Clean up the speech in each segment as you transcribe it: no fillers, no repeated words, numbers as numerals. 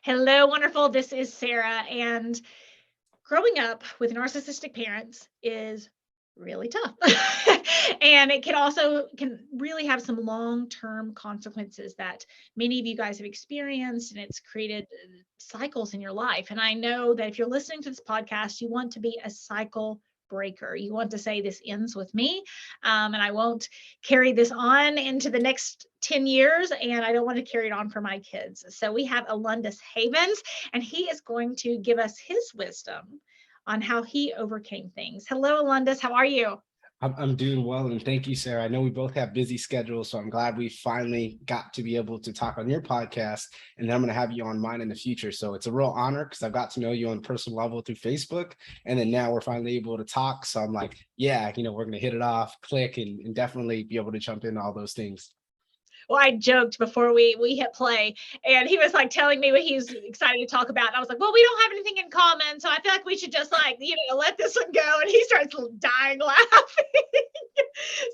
Hello, wonderful. This is Sarah. And growing up with narcissistic parents is really tough. And it can really have some long-term consequences that many of you guys have experienced, and it's created cycles in your life. And I know that if you're listening to this podcast, you want to be a cycle breaker. You want to say this ends with me, and I won't carry this on into the next 10 years, and I don't want to carry it on for my kids. So we have Alundas Havens, and he is going to give us his wisdom on how he overcame things. Hello, Alundas. How are you? I'm doing well, and thank you, Sarah. I know we both have busy schedules, so I'm glad we finally got to be able to talk on your podcast, and then I'm going to have you on mine in the future. So it's a real honor because I've got to know you on a personal level through Facebook, and then now we're finally able to talk. So I'm like, yeah, we're going to hit it off, click, and definitely be able to jump into all those things. Well, I joked before we hit play, and he was like telling me what he's excited to talk about. And I was like, well, we don't have anything in common, so I feel like we should just let this one go. And he starts dying laughing.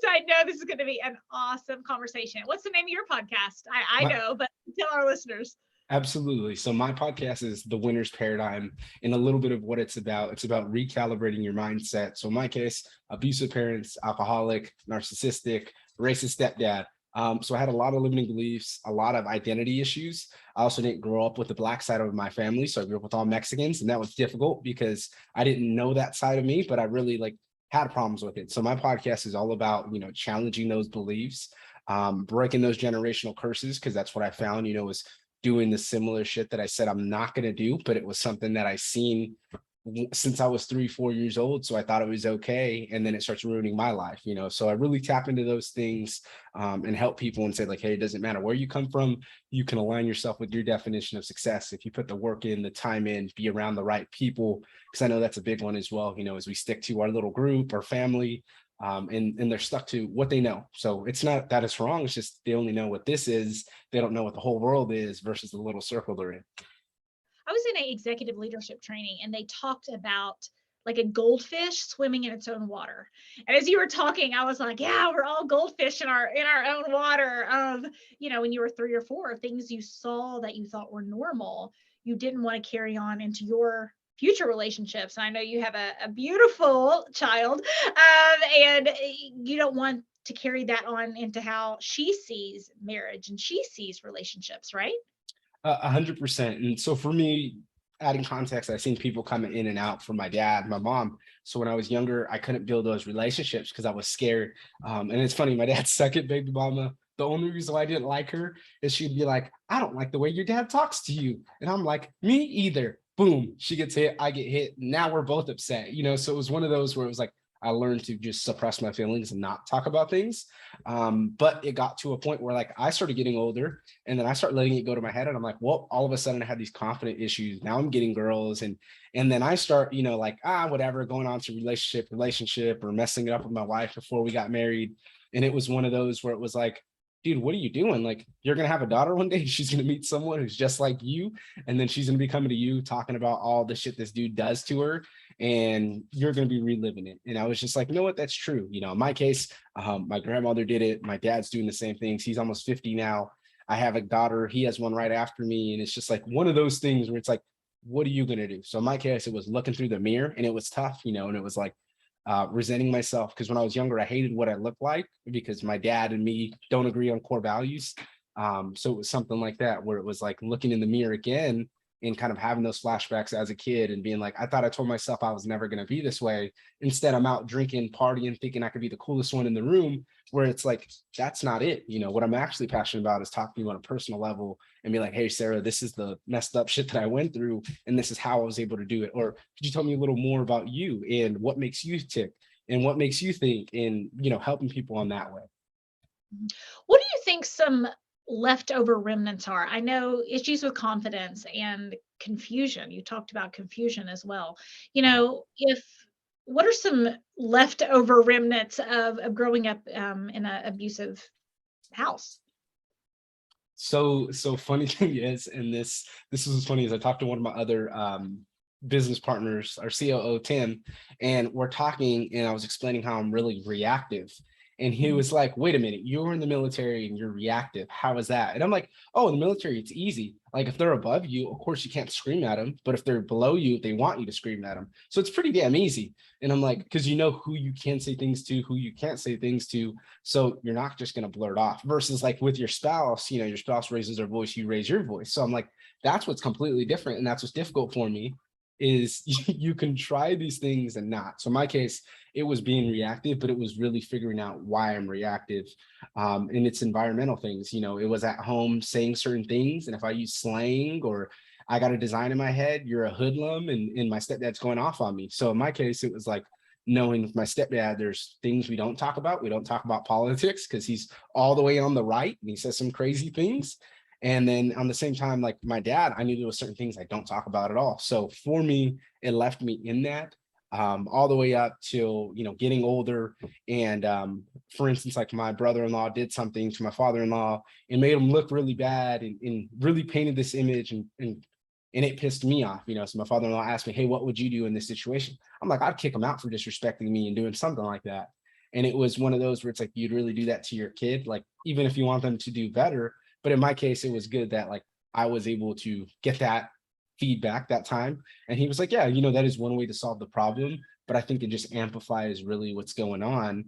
So I know this is going to be an awesome conversation. What's the name of your podcast? I know, but tell our listeners. Absolutely. So my podcast is The Winner's Paradigm, and a little bit of what it's about. It's about recalibrating your mindset. So in my case, abusive parents, alcoholic, narcissistic, racist stepdad. So I had a lot of limiting beliefs, a lot of identity issues. I also didn't grow up with the Black side of my family. So I grew up with all Mexicans, and that was difficult because I didn't know that side of me, but I really had problems with it. So my podcast is all about, challenging those beliefs, breaking those generational curses, because that's what I found, was doing the similar shit that I said I'm not going to do, but it was something that I seen since I was 3-4 years old. So I thought it was okay. And then it starts ruining my life, so I really tap into those things and help people and say hey, it doesn't matter where you come from. You can align yourself with your definition of success. If you put the work in, the time in, be around the right people, because I know that's a big one as well, as we stick to our little group or family, and they're stuck to what they know. So it's not that it's wrong. It's just they only know what this is. They don't know what the whole world is versus the little circle they're in. I was in an executive leadership training, and they talked about like a goldfish swimming in its own water. And as you were talking, I was like, yeah, we're all goldfish in our own water of, when you were 3 or 4, things you saw that you thought were normal, you didn't want to carry on into your future relationships. And I know you have a beautiful child, and you don't want to carry that on into how she sees marriage and she sees relationships, right? 100%. And so for me, adding context, I've seen people coming in and out from my dad, my mom. So when I was younger, I couldn't build those relationships because I was scared. And it's funny, my dad's second baby mama, the only reason why I didn't like her is she'd be like, I don't like the way your dad talks to you. And I'm like, me either. Boom, she gets hit, I get hit. Now we're both upset, So it was one of those where it was like, I learned to just suppress my feelings and not talk about things. But it got to a point where I started getting older, and then I started letting it go to my head, and I'm like, well, all of a sudden I had these confident issues. Now I'm getting girls, and then I start, whatever, going on to relationship or messing it up with my wife before we got married. And it was one of those where it was like, dude, what are you doing? You're going to have a daughter one day. She's going to meet someone who's just like you. And then she's going to be coming to you talking about all the shit this dude does to her. And you're going to be reliving it. And I was just like, you know what? That's true. In my case, my grandmother did it. My dad's doing the same things. He's almost 50 now. I have a daughter. He has one right after me. And it's just like one of those things where it's like, what are you going to do? So in my case, it was looking through the mirror, and it was tough, and it was like, resenting myself, because when I was younger, I hated what I looked like because my dad and me don't agree on core values. So it was something like that, where it was like looking in the mirror again and kind of having those flashbacks as a kid and being like, I thought I told myself I was never going to be this way. Instead, I'm out drinking, partying, thinking I could be the coolest one in the room, where it's like, that's not it. What I'm actually passionate about is talking to you on a personal level and be like, hey, Sarah, this is the messed up shit that I went through, and this is how I was able to do it. Or could you tell me a little more about you and what makes you tick and what makes you think, and, helping people on that way. What do you think some leftover remnants are? I know issues with confidence and confusion. You talked about confusion as well. If what are some leftover remnants of growing up in an abusive house? So funny thing is, and this was funny, is I talked to one of my other business partners, our COO Tim, and we're talking, and I was explaining how I'm really reactive. And he was like, wait a minute, you were in the military and you're reactive. How is that? And I'm like, oh, in the military, it's easy. Like if they're above you, of course you can't scream at them. But if they're below you, they want you to scream at them. So it's pretty damn easy. And I'm like, because you know who you can say things to, who you can't say things to. So you're not just going to blurt off versus like with your spouse, you know, your spouse raises their voice, you raise your voice. So I'm like, that's what's completely different. And that's what's difficult for me is you can try these things and not. So in my case, it was being reactive, but it was really figuring out why I'm reactive. And it's environmental things. You know, it was at home saying certain things. And if I use slang or I got a design in my head, you're a hoodlum, and my stepdad's going off on me. So in my case, it was like knowing with my stepdad, there's things we don't talk about. We don't talk about politics because he's all the way on the right and he says some crazy things. And then on the same time, like my dad, I knew there was certain things I don't talk about at all. So for me, it left me in that all the way up till, you know, getting older. And for instance, like my brother-in-law did something to my father-in-law and made him look really bad and really painted this image and it pissed me off, you know. So my father-in-law asked me, hey, what would you do in this situation? I'm like, I'd kick him out for disrespecting me and doing something like that. And it was one of those where it's like, you'd really do that to your kid, like, even if you want them to do better. But in my case, it was good that like I was able to get that feedback that time. And he was like, yeah, you know, that is one way to solve the problem. But I think it just amplifies really what's going on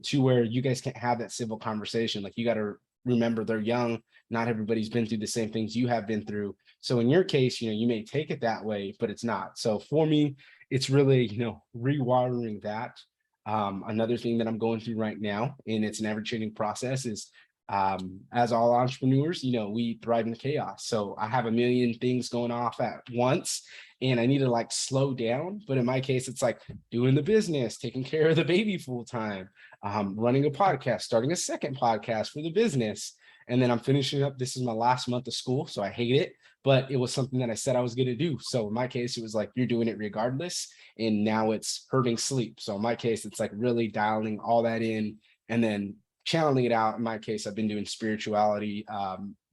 to where you guys can't have that civil conversation. Like you got to remember they're young. Not everybody's been through the same things you have been through. So in your case, you know, you may take it that way, but it's not. So for me, it's really, you know, rewiring that. Another thing that I'm going through right now, and it's an ever-changing process, is as all entrepreneurs, you know, we thrive in chaos. So I have a million things going off at once and I need to like slow down. But in my case, it's like doing the business, taking care of the baby full time, running a podcast, starting a second podcast for the business. And then I'm finishing up. This is my last month of school, so I hate it, but it was something that I said I was going to do. So in my case, it was like, you're doing it regardless. And now it's hurting sleep. So in my case, it's like really dialing all that in and then channeling it out. In my case, I've been doing spirituality,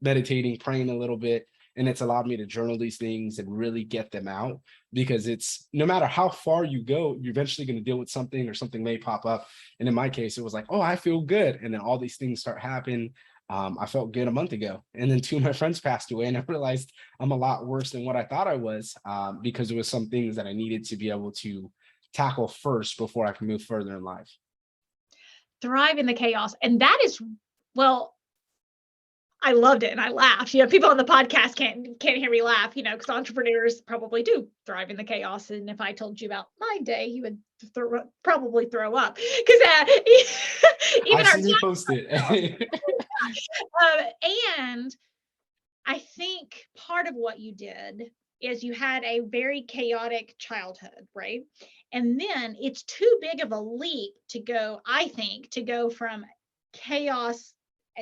meditating, praying a little bit, and it's allowed me to journal these things and really get them out, because it's no matter how far you go, you're eventually going to deal with something or something may pop up. And in my case, it was like, oh, I feel good. And then all these things start happening. I felt good a month ago. And then two of my friends passed away and I realized I'm a lot worse than what I thought I was, because it was some things that I needed to be able to tackle first before I can move further in life. Thrive in the chaos. And that is, well, I loved it and I laughed. You know, people on the podcast can't hear me laugh, you know, because entrepreneurs probably do thrive in the chaos. And if I told you about my day, you would probably throw up, because even I've seen you post it. And I think part of what you did is you had a very chaotic childhood, right? And then it's too big of a leap to go, I think, to go from chaos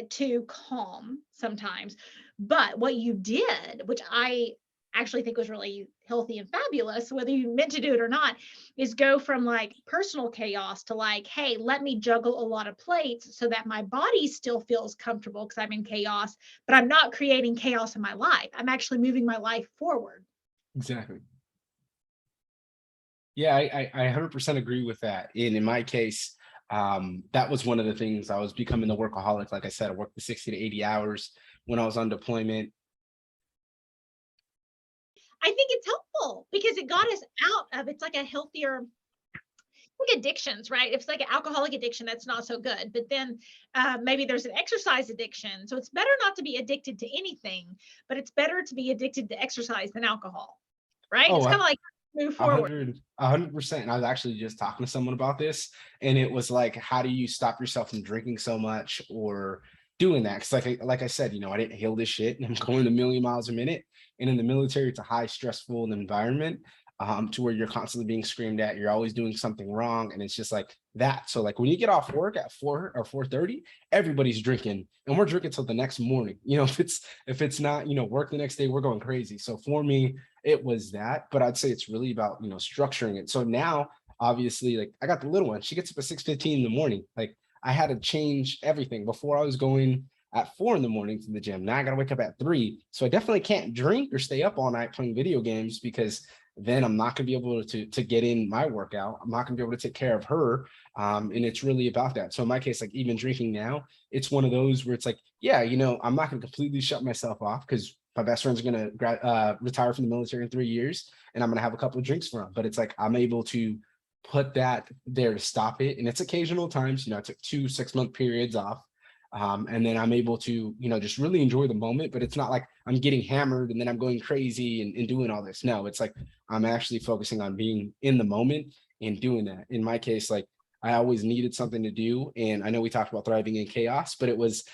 to calm sometimes. But what you did, which I actually think was really healthy and fabulous, whether you meant to do it or not, is go from like personal chaos to like, hey, let me juggle a lot of plates so that my body still feels comfortable because I'm in chaos, but I'm not creating chaos in my life. I'm actually moving my life forward. Exactly. Yeah, I 100% agree with that. And in my case, that was one of the things. I was becoming the workaholic. Like I said, I worked the 60 to 80 hours when I was on deployment. I think it's helpful because it got us out of, it's like a healthier, like addictions, right? If it's like an alcoholic addiction, that's not so good. But then maybe there's an exercise addiction. So it's better not to be addicted to anything, but it's better to be addicted to exercise than alcohol, right? It's Oh, kind of like move forward. 100%. And I was actually just talking to someone about this, and it was like, how do you stop yourself from drinking so much or doing that? Because like I said, you know, I didn't heal this shit, and I'm going a million miles a minute. And in the military, it's a high stressful environment, to where you're constantly being screamed at. You're always doing something wrong, and it's just like that. So like when you get off work at 4 or 4:30, everybody's drinking, and we're drinking till the next morning. You know, if it's not, you know, work the next day, we're going crazy. So for me, it was that. But I'd say it's really about, you know, structuring it. So now, obviously, like I got the little one. She gets up at 6:15 in the morning. Like I had to change everything. Before I was going at 4 in the morning to the gym. Now I gotta wake up at 3. So I definitely can't drink or stay up all night playing video games, because then I'm not going to be able to get in my workout. I'm not going to be able to take care of her. And it's really about that. So in my case, like even drinking now, it's one of those where it's like, yeah, I'm not going to completely shut myself off because my best friend's going to retire from the military in 3 years, and I'm going to have a couple of drinks for him. But it's like I'm able to put that there to stop it. And it's occasional times, I took 2 6-month periods off. And then I'm able to, just really enjoy the moment, but it's not like I'm getting hammered and then I'm going crazy and doing all this. No, it's like I'm actually focusing on being in the moment and doing that. In my case, like I always needed something to do. And I know we talked about thriving in chaos, but it was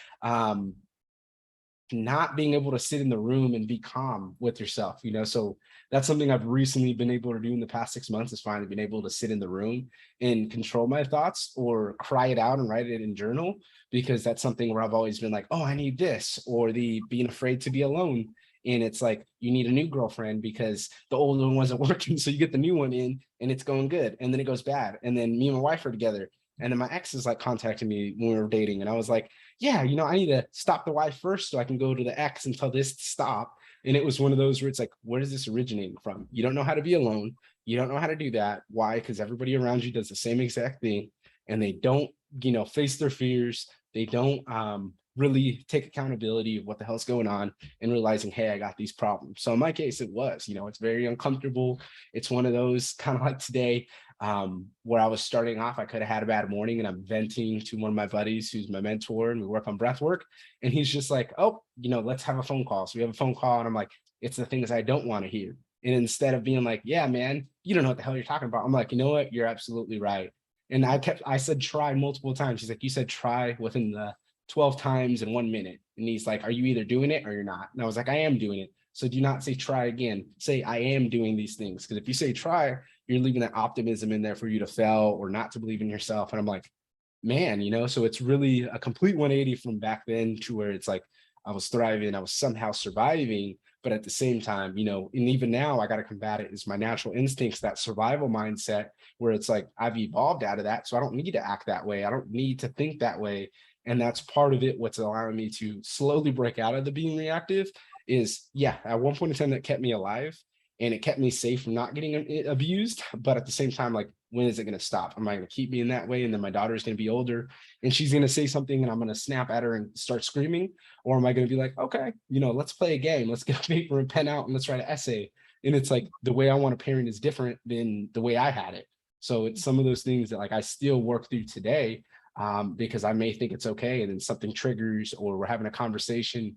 not being able to sit in the room and be calm with yourself, so that's something I've recently been able to do in the past 6 months, is finally being able to sit in the room and control my thoughts or cry it out and write it in journal, because that's something where I've always been like, oh, I need this, or the being afraid to be alone. And it's like, you need a new girlfriend because the old one wasn't working. So you get the new one in and it's going good. And then it goes bad. And then me and my wife are together. And then my ex is like contacting me when we were dating. And I was like, yeah, I need to stop the wife first so I can go to the ex and tell this to stop. And it was one of those where it's like, where is this originating from? You don't know how to be alone. You don't know how to do that. Why? Because everybody around you does the same exact thing, and they don't, face their fears. They don't really take accountability of what the hell's going on and realizing, hey, I got these problems. So in my case, it was, it's very uncomfortable. It's one of those kind of like today, where I was starting off, I could have had a bad morning and I'm venting to one of my buddies who's my mentor, and we work on breath work. And he's just like, oh, let's have a phone call. So we have a phone call, and I'm like, it's the things I don't want to hear. And instead of being like, yeah, man, you don't know what the hell you're talking about, I'm like, you know what? You're absolutely right. And I said try multiple times. He's like, you said try within the 12 times in 1 minute. And he's like, are you either doing it or you're not? And I was like, I am doing it. So do not say try again. Say I am doing these things. Because if you say try, you're leaving that optimism in there for you to fail or not to believe in yourself. And I'm like, man, so it's really a complete 180 from back then to where it's like I was thriving, I was somehow surviving, but at the same time, and even now I got to combat it is my natural instincts, that survival mindset, where it's like I've evolved out of that. So I don't need to act that way. I don't need to think that way. And that's part of it. What's allowing me to slowly break out of the being reactive is, yeah, at one point in time that kept me alive and it kept me safe from not getting abused. But at the same time, like, when is it going to stop? Am I going to keep being that way? And then my daughter's going to be older and she's going to say something and I'm going to snap at her and start screaming? Or am I going to be like, okay, let's play a game. Let's get a paper and pen out and let's write an essay. And it's like the way I want to parent is different than the way I had it. So it's some of those things that like I still work through today, because I may think it's okay. And then something triggers, or we're having a conversation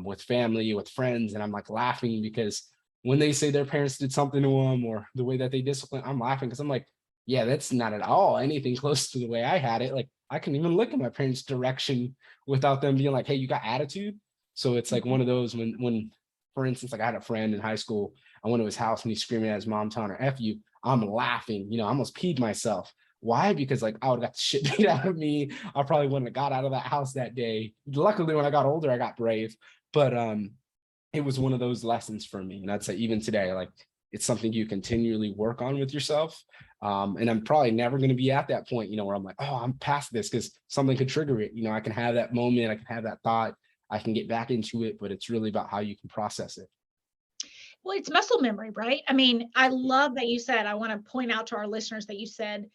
with family, with friends, and I'm like laughing because when they say their parents did something to them or the way that they discipline, I'm laughing because I'm like, yeah, that's not at all anything close to the way I had it. Like I can even look at my parents' direction without them being like, hey, you got attitude. So it's like one of those when, for instance, like I had a friend in high school, I went to his house and he's screaming at his mom, telling her F you. I'm laughing, I almost peed myself. Why? Because like I would have got the shit beat out of me. I probably wouldn't have got out of that house that day. Luckily, when I got older, I got brave. But it was one of those lessons for me. And I'd say even today, like it's something you continually work on with yourself. And I'm probably never going to be at that point, where I'm like, oh, I'm past this, because something could trigger it. I can have that moment, I can have that thought, I can get back into it, but it's really about how you can process it. Well, it's muscle memory, right? I mean, I love that you said, I want to point out to our listeners that you said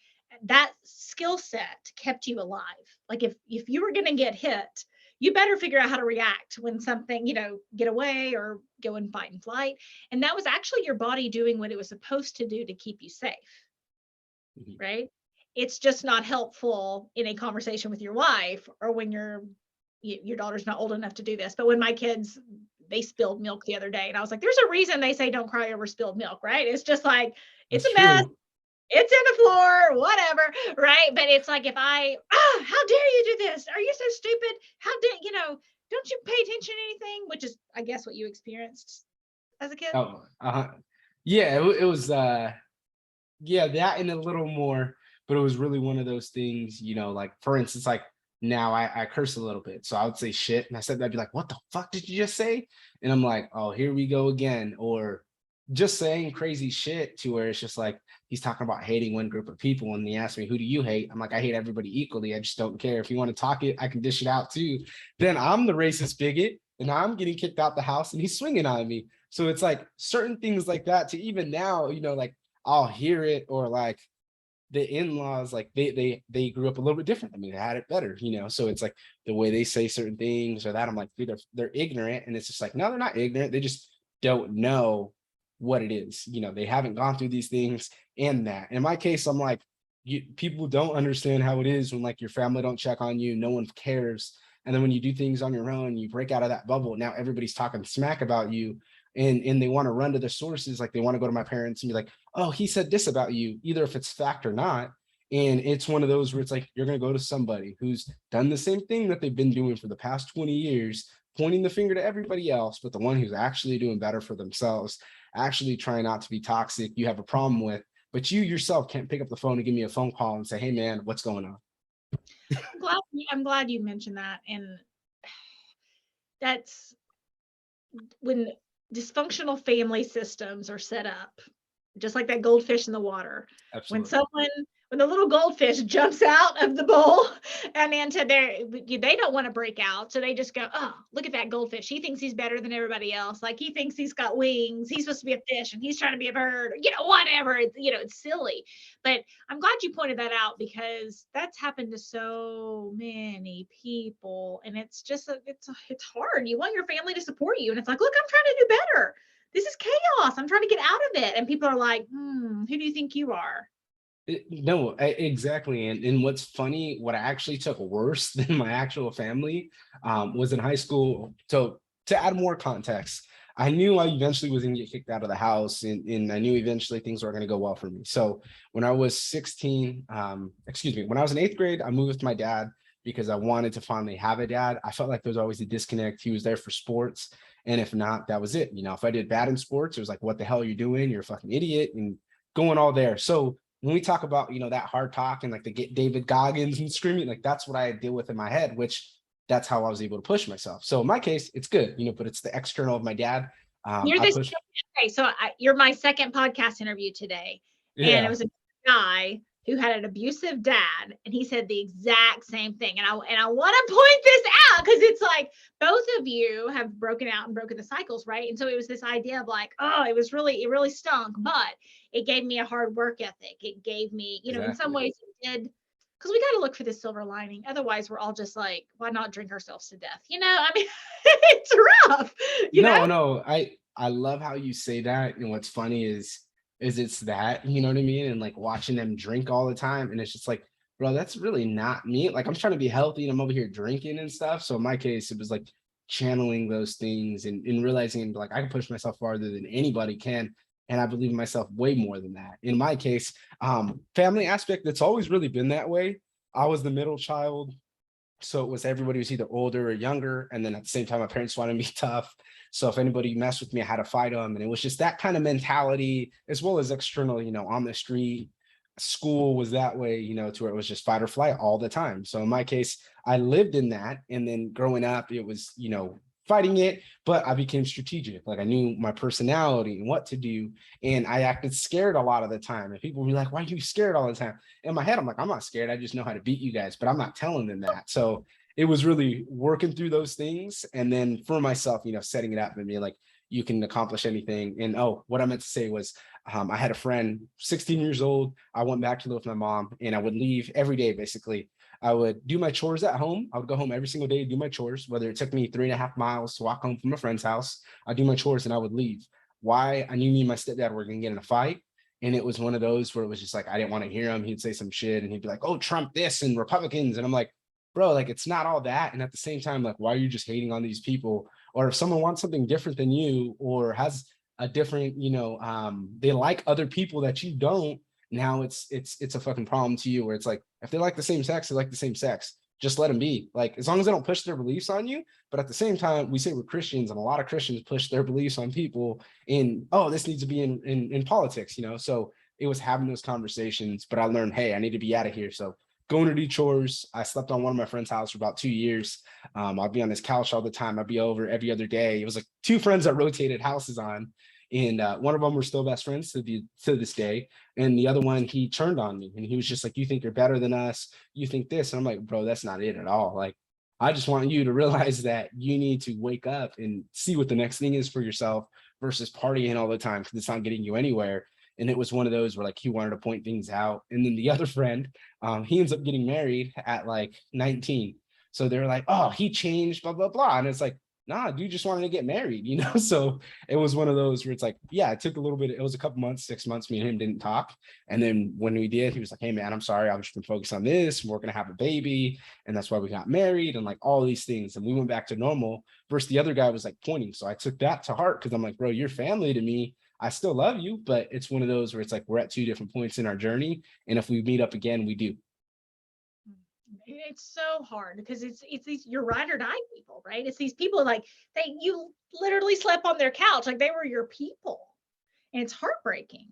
that skill set kept you alive. Like if you were going to get hit, you better figure out how to react when something, get away or go in fight and flight. And that was actually your body doing what it was supposed to do to keep you safe, right? It's just not helpful in a conversation with your wife or when your daughter's not old enough to do this. But when my kids, they spilled milk the other day and I was like, there's a reason they say don't cry over spilled milk, right? It's just like, it's a mess. It's in the floor, whatever, right? But it's like, if how dare you do this? Are you so stupid? How dare, don't you pay attention to anything? Which is, I guess, what you experienced as a kid. Oh, yeah, it was, yeah, that and a little more, but it was really one of those things, like, for instance, like now I curse a little bit. So I would say shit. And I said, I'd be like, what the fuck did you just say? And I'm like, oh, here we go again. Or just saying crazy shit to where it's just like, he's talking about hating one group of people. And he asked me, who do you hate? I'm like, I hate everybody equally. I just don't care. If you want to talk it, I can dish it out too. Then I'm the racist bigot and I'm getting kicked out the house and he's swinging on me. So it's like certain things like that to even now, like I'll hear it, or like the in-laws, like they grew up a little bit different. I mean, they had it better, so it's like the way they say certain things or that, I'm like, dude, they're ignorant. And it's just like, no, they're not ignorant. They just don't know what it is. They haven't gone through these things. And that in my case, I'm like, people don't understand how it is when like your family don't check on you, no one cares. And then when you do things on your own, you break out of that bubble. Now everybody's talking smack about you, and they want to run to their sources. Like they want to go to my parents and be like, oh, he said this about you, either if it's fact or not. And it's one of those where it's like, you're going to go to somebody who's done the same thing that they've been doing for the past 20 years, pointing the finger to everybody else, but the one who's actually doing better for themselves, actually trying not to be toxic, you have a problem with, but you yourself can't pick up the phone and give me a phone call and say, hey man, what's going on? I'm glad you mentioned that. And that's when dysfunctional family systems are set up, just like that goldfish in the water. Absolutely. When the little goldfish jumps out of the bowl and into they don't want to break out. So they just go, oh, look at that goldfish. He thinks he's better than everybody else. Like he thinks he's got wings. He's supposed to be a fish and he's trying to be a bird, whatever. It's silly. But I'm glad you pointed that out, because that's happened to so many people. And it's just, it's hard. You want your family to support you. And it's like, look, I'm trying to do better. This is chaos. I'm trying to get out of it. And people are like, who do you think you are? No, exactly. And what's funny, what I actually took worse than my actual family was in high school. So to add more context, I knew I eventually was going to get kicked out of the house, and I knew eventually things were going to go well for me. So when I was 16, when I was in 8th grade, I moved with my dad because I wanted to finally have a dad. I felt like there was always a disconnect. He was there for sports, and if not, that was it. If I did bad in sports, it was like, what the hell are you doing? You're a fucking idiot, and going all there. So when we talk about, that hard talk and like the get David Goggins and screaming, like that's what I deal with in my head, which that's how I was able to push myself. So in my case, it's good, but it's the external of my dad. You're okay. So you're my second podcast interview today. Yeah. And it was a guy who had an abusive dad, and he said the exact same thing. And I want to point this out, because it's like both of you have broken out and broken the cycles, right? And so it was this idea of like, oh, it really stunk, but it gave me a hard work ethic. It gave me, Exactly. In some ways it did, because we got to look for the silver lining. Otherwise, we're all just like, why not drink ourselves to death? I mean, it's rough. No, I love how you say that. And what's funny is it's that, you know what I mean? And like watching them drink all the time. And it's just like, bro, that's really not me. Like I'm trying to be healthy and I'm over here drinking and stuff. So in my case, it was like channeling those things and realizing like I can push myself farther than anybody can. And I believe in myself way more than that. In my case, family aspect, that's always really been that way. I was the middle child. So it was everybody was either older or younger. And then at the same time, my parents wanted me tough. So if anybody messed with me, I had to fight them. And it was just that kind of mentality, as well as external, on the street. School was that way, to where it was just fight or flight all the time. So in my case, I lived in that. And then growing up, it was, fighting it, but I became strategic. Like I knew my personality and what to do. And I acted scared a lot of the time. And people were like, why are you scared all the time? In my head, I'm like, I'm not scared. I just know how to beat you guys, but I'm not telling them that. So it was really working through those things. And then for myself, setting it up and being like, you can accomplish anything. And what I meant to say was, I had a friend, 16 years old. I went back to live with my mom, and I would leave every day, basically. I would do my chores at home. I would go home every single day, do my chores, whether it took me 3.5 miles to walk home from a friend's house. I'd do my chores and I would leave. Why? I knew me and my stepdad were going to get in a fight. And it was one of those where it was just like, I didn't want to hear him. He'd say some shit and he'd be like, oh, Trump this and Republicans. And I'm like, bro, like, it's not all that. And at the same time, like, why are you just hating on these people? Or if someone wants something different than you, or has a different, they like other people that you don't, now it's a fucking problem to you, where it's like, if they like the same sex, they like the same sex. Just let them be. Like, as long as they don't push their beliefs on you. But at the same time, we say we're Christians, and a lot of Christians push their beliefs on people in, oh, this needs to be in politics, So it was having those conversations, but I learned, hey, I need to be out of here. So going to do chores. I slept on one of my friend's house for about 2 years. I'd be on his couch all the time. I'd be over every other day. It was like 2 friends that rotated houses on. And one of them were still best friends to this day. And the other one, he turned on me and he was just like, you think you're better than us? You think this? And I'm like, bro, that's not it at all. Like, I just want you to realize that you need to wake up and see what the next thing is for yourself, versus partying all the time because it's not getting you anywhere. And it was one of those where like he wanted to point things out. And then the other friend, he ends up getting married at like 19. So they're like, oh, he changed, blah, blah, blah. And it's like, nah, dude just wanted to get married, you know? So it was one of those where it's like, yeah, it took a little bit. It was a couple months, 6 months, me and him didn't talk. And then when we did, he was like, hey man, I'm sorry. I've just been focused on this. We're going to have a baby. And that's why we got married and like all these things. And we went back to normal versus the other guy was like pointing. So I took that to heart because I'm like, bro, you're family to me. I still love you, but it's one of those where it's like, we're at two different points in our journey. And if we meet up again, we do. It's so hard because it's these your ride or die people, right? It's these people like you literally slept on their couch, like they were your people, and it's heartbreaking.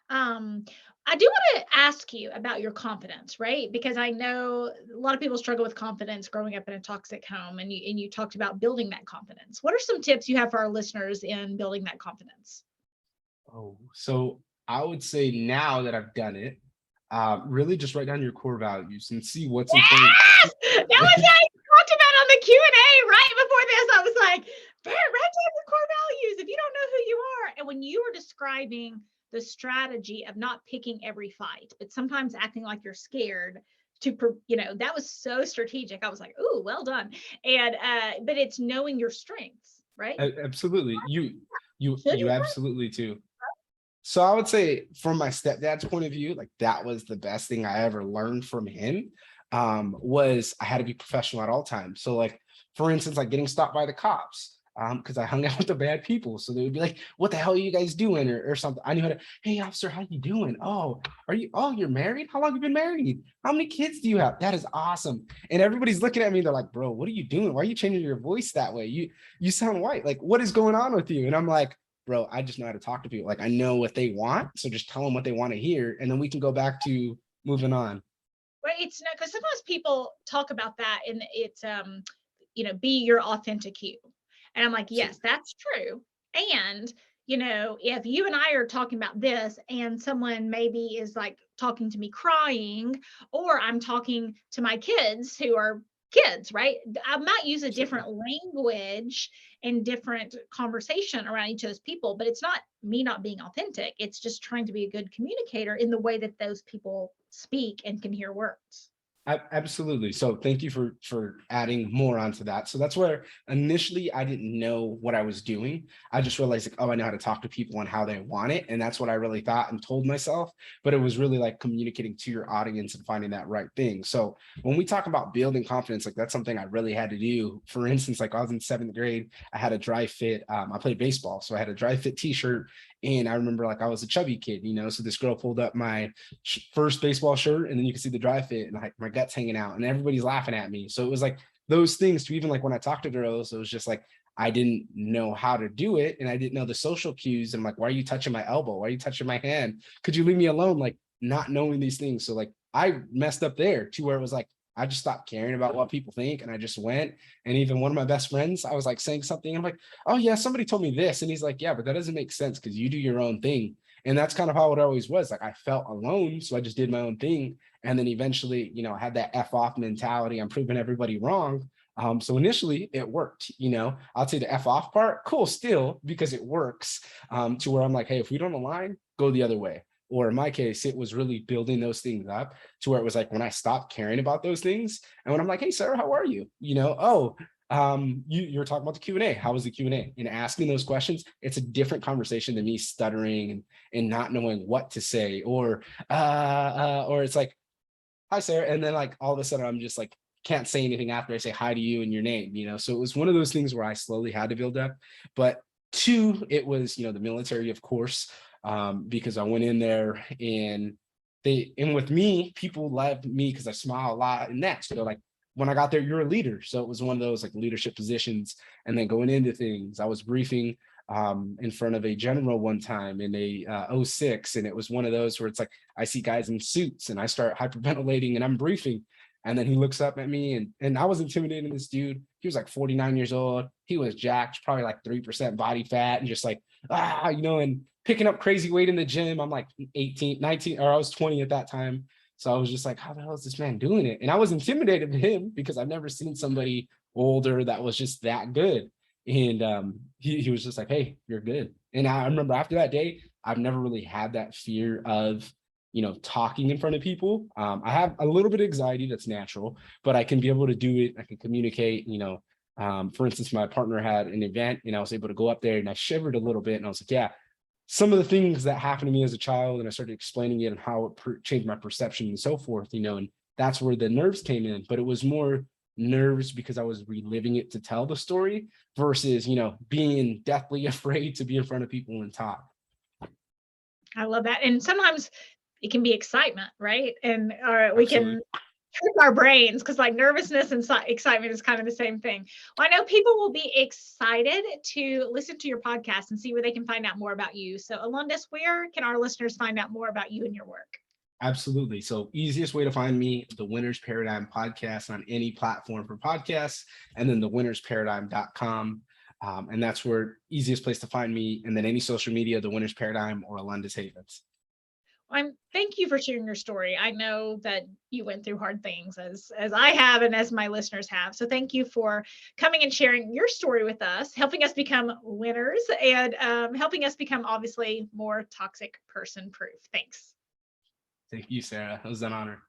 I do want to ask you about your confidence, right? Because I know a lot of people struggle with confidence growing up in a toxic home, and you talked about building that confidence. What are some tips you have for our listeners in building that confidence? Oh, so I would say now that I've done it, really just write down your core values and see what's important. Yes! That was what I talked about on the Q&A right before this. I was like, write down your core values if you don't know who you are. And when you were describing the strategy of not picking every fight, but sometimes acting like you're scared that was so strategic. I was like, ooh, well done. And but it's knowing your strengths, right? Absolutely. You Should you? absolutely too. So I would say from my stepdad's point of view, like that was the best thing I ever learned from him, was I had to be professional at all times. So like, for instance, like getting stopped by the cops, because I hung out with the bad people. So they would be like, what the hell are you guys doing? Or something. I knew how to, hey officer, how you doing? Oh, you're married? How long have you been married? How many kids do you have? That is awesome. And everybody's looking at me. They're like, bro, what are you doing? Why are you changing your voice that way? You sound white. Like, what is going on with you? And I'm like, bro, I just know how to talk to people. Like I know what they want. So just tell them what they want to hear. And then we can go back to moving on. Well, it's not because sometimes people talk about that and it's be your authentic you. And I'm like, yes, that's true. And if you and I are talking about this and someone maybe is like talking to me crying, or I'm talking to my kids who are kids, right? I might use a different language and different conversation around each of those people, but it's not me not being authentic. It's just trying to be a good communicator in the way that those people speak and can hear words. Absolutely. So thank you for adding more onto that. So that's where initially I didn't know what I was doing. I just realized like, oh, I know how to talk to people and how they want it. And that's what I really thought and told myself. But it was really like communicating to your audience and finding that right thing. So when we talk about building confidence, like that's something I really had to do. For instance, like I was in 7th grade, I had a dry fit. I played baseball. So I had a dry fit t-shirt. And I remember like I was a chubby kid, so this girl pulled up my first baseball shirt and then you can see the dry fit and my guts hanging out and everybody's laughing at me. So it was like those things to even like when I talked to girls, it was just like, I didn't know how to do it. And I didn't know the social cues. And I'm like, why are you touching my elbow? Why are you touching my hand? Could you leave me alone? Like not knowing these things. So like I messed up there to where it was like, I just stopped caring about what people think. And I just went. And even one of my best friends, I was like saying something. I'm like, oh yeah, somebody told me this. And he's like, yeah, but that doesn't make sense because you do your own thing. And that's kind of how it always was. Like I felt alone. So I just did my own thing. And then eventually, I had that F off mentality. I'm proving everybody wrong. So initially it worked, I'll say the F off part, cool still, because it works, to where I'm like, hey, if we don't align, go the other way. Or in my case, it was really building those things up to where it was like when I stopped caring about those things and when I'm like, hey, Sarah, how are you? You were talking about the Q&A. How was the Q&A? And asking those questions, it's a different conversation than me stuttering and not knowing what to say or it's like, hi, Sarah. And then like all of a sudden I'm just like, can't say anything after I say hi to you and your name, so it was one of those things where I slowly had to build up. But 2, it was, the military, of course, because I went in there and with me, people loved me because I smile a lot and that. So they're like, when I got there, you're a leader. So it was one of those like leadership positions. And then going into things, I was briefing in front of a general one time in a 06. And it was one of those where it's like, I see guys in suits and I start hyperventilating and I'm briefing. And then he looks up at me and I was intimidating this dude. He was like 49 years old. He was jacked, probably like 3% body fat and just like, and picking up crazy weight in the gym. I'm like 18, 19, or I was 20 at that time. So I was just like, how the hell is this man doing it? And I was intimidated of him because I've never seen somebody older that was just that good. And he was just like, hey, you're good. And I remember after that day, I've never really had that fear of, talking in front of people. I have a little bit of anxiety that's natural, but I can be able to do it. I can communicate, for instance, my partner had an event and I was able to go up there and I shivered a little bit. And I was like, yeah, some of the things that happened to me as a child, and I started explaining it and how it changed my perception and so forth, and that's where the nerves came in. But it was more nerves because I was reliving it to tell the story versus, being deathly afraid to be in front of people and talk. I love that. And sometimes it can be excitement, right? And we Absolutely. can trick our brains because like nervousness and excitement is kind of the same thing. Well, I know people will be excited to listen to your podcast and see where they can find out more about you. So Alundas, where can our listeners find out more about you and your work? Absolutely. So easiest way to find me, the Winners Paradigm Podcast on any platform for podcasts, and then thewinnersparadigm.com. And that's where easiest place to find me. And then any social media, the Winners Paradigm or Alundas Havens. Thank you for sharing your story. I know that you went through hard things as I have and as my listeners have. So thank you for coming and sharing your story with us, helping us become winners and helping us become obviously more toxic person proof. Thanks. Thank you, Sarah. It was an honor.